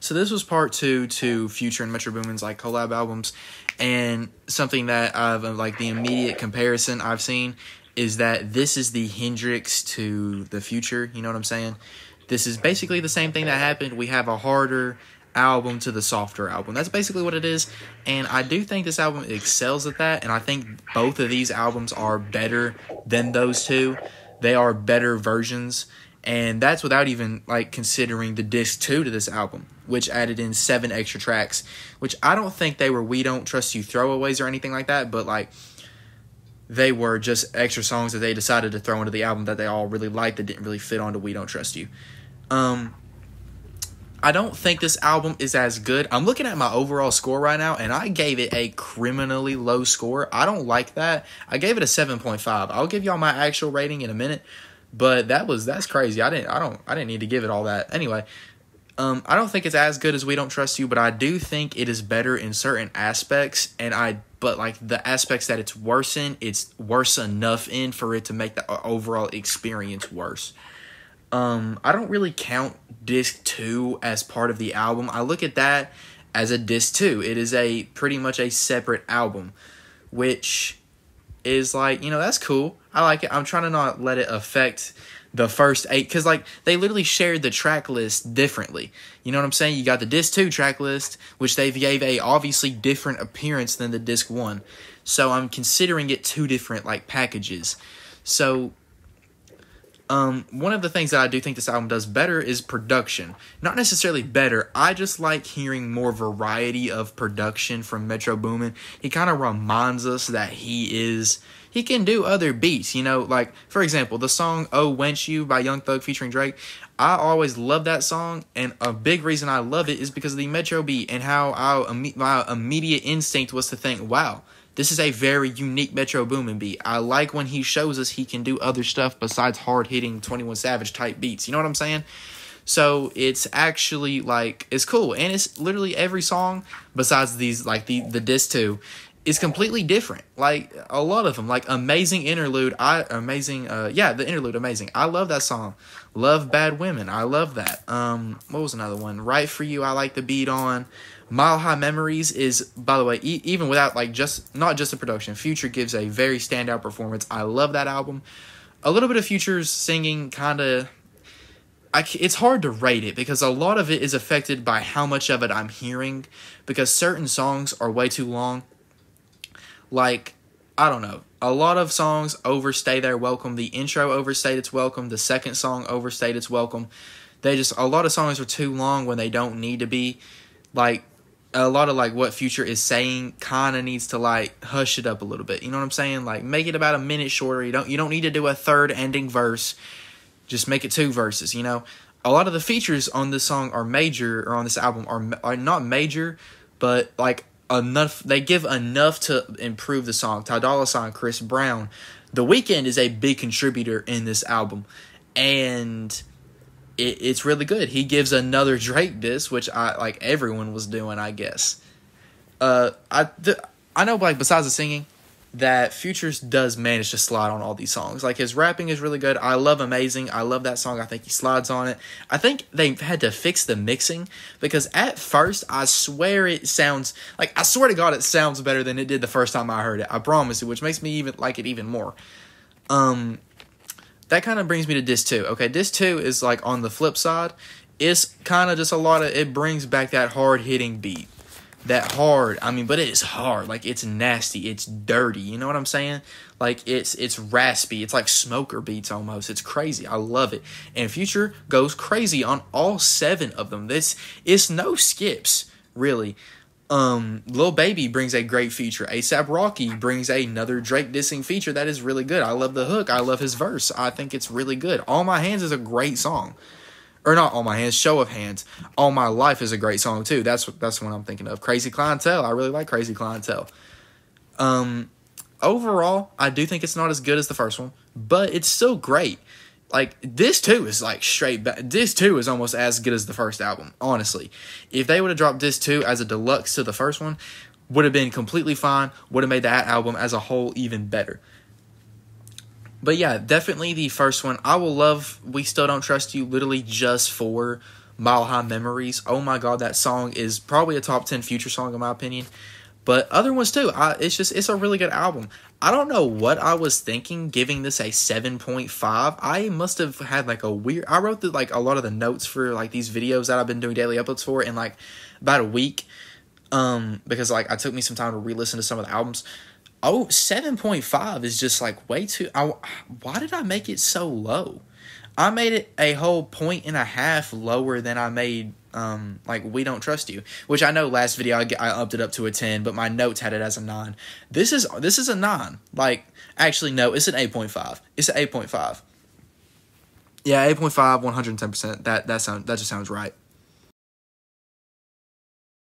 So this was part 2 to Future and Metro Boomin's like collab albums, and something that I've like the immediate comparison I've seen is that this is the Hendrix to the Future. You know what I'm saying? This is basically the same thing that happened. We have a harder album to the softer album. That's basically what it is, and I do think this album excels at that, and I think both of these albums are better than those two. They are better versions, and that's without even like considering the disc 2 to this album, which added in 7 extra tracks, which I don't think they were We Don't Trust You throwaways or anything like that, but like they were just extra songs that they decided to throw into the album that they all really liked that didn't really fit onto We Don't Trust You. I don't think this album is as good. I'm looking at my overall score right now, and I gave it a criminally low score. I don't like that. I gave it a 7.5. I'll give y'all my actual rating in a minute, but that's crazy. I didn't need to give it all that. Anyway, I don't think it's as good as We Don't Trust You, but I do think it is better in certain aspects, but like the aspects that it's worse in, it's worse enough in for it to make the overall experience worse. I don't really count disc 2 as part of the album. I look at that as a disc 2. It is pretty much a separate album, which is like, that's cool. I like it. I'm trying to not let it affect the first 8, because like they literally shared the track list differently. You know what I'm saying? You got the disc 2 track list, which they gave a obviously different appearance than the disc 1. So I'm considering it 2 different like packages. So one of the things that I do think this album does better is production. Not necessarily better. I just like hearing more variety of production from Metro Boomin. He kind of reminds us that he can do other beats, like, for example, the song Oh Wench You by Young Thug featuring Drake. I always love that song, and a big reason I love it is because of the Metro beat and how my immediate instinct was to think, wow, this is a very unique Metro Boomin beat. I like when he shows us he can do other stuff besides hard-hitting 21 Savage type beats. You know what I'm saying? So it's actually like, it's cool. And it's literally every song besides these, like the disc 2, is completely different. Like a lot of them, like Amazing Interlude. The Interlude, Amazing. I love that song. Love Bad Women. I love that. What was another one? Right For You, I like the beat on. Mile High Memories is, by the way, even without like not just the production, Future gives a very standout performance. I love that album. A little bit of Future's singing it's hard to rate it because a lot of it is affected by how much of it I'm hearing, because certain songs are way too long. Like, I don't know. A lot of songs overstay their welcome. The intro overstayed its welcome. The second song overstayed its welcome. A lot of songs are too long when they don't need to be. Like, a lot of like what Future is saying kind of needs to like hush it up a little bit. You know what I'm saying? Like, make it about a minute shorter. You don't need to do a third ending verse. Just make it 2 verses. A lot of the features on this song on this album are not major, but like enough. They give enough to improve the song. Ty Dolla $ign, Chris Brown, The Weeknd is a big contributor in this album, and it's really good. He gives another Drake diss, which everyone was doing, I guess. I know, like, besides the singing, that Futures does manage to slide on all these songs. Like, his rapping is really good. I love Amazing. I love that song. I think he slides on it. I think they had to fix the mixing, because at first, I swear it sounds, like, I swear to God, it sounds better than it did the first time I heard it. I promise you, which makes me even like it even more. That kind of brings me to disc 2. Okay, disc 2 is like on the flip side. It's kind of just it brings back that hard-hitting beat. But it is hard. Like, it's nasty. It's dirty. You know what I'm saying? Like, it's raspy. It's like smoker beats almost. It's crazy. I love it. And Future goes crazy on all 7 of them. It's no skips, really. Lil Baby brings a great feature. A$AP Rocky brings another Drake dissing feature that is really good. I love the hook. I love his verse. I think it's really good. All My Hands is a great song. Or not All My Hands, Show of Hands. All My Life is a great song too. That's what I'm thinking of. Crazy Clientele. I really like Crazy Clientele. Overall, I do think it's not as good as the first one, but it's still great. Like, this 2 is like straight back. This 2 is almost as good as the first album, honestly. If they would have dropped this 2 as a deluxe to the first one, would have been completely fine. Would have made that album as a whole even better. But yeah, definitely the first one. I will love We Still Don't Trust You literally just for Mile High Memories. Oh my god, that song is probably a top 10 Future song in my opinion. But other ones too. It's a really good album. I don't know what I was thinking giving this a 7.5. I must have had like a weird... I wrote like a lot of the notes for like these videos that I've been doing daily uploads for in like about a week. Because like I took me some time to re-listen to some of the albums. Oh, 7.5 is just like way too... why did I make it so low? I made it a whole 1.5 lower than I made like We Don't Trust You, which I know last video I upped it up to a 10, but my notes had it as a 9. This is a 9. Like, actually no, it's an 8.5. It's an 8.5. Yeah, 8.5, 110%. That just sounds right.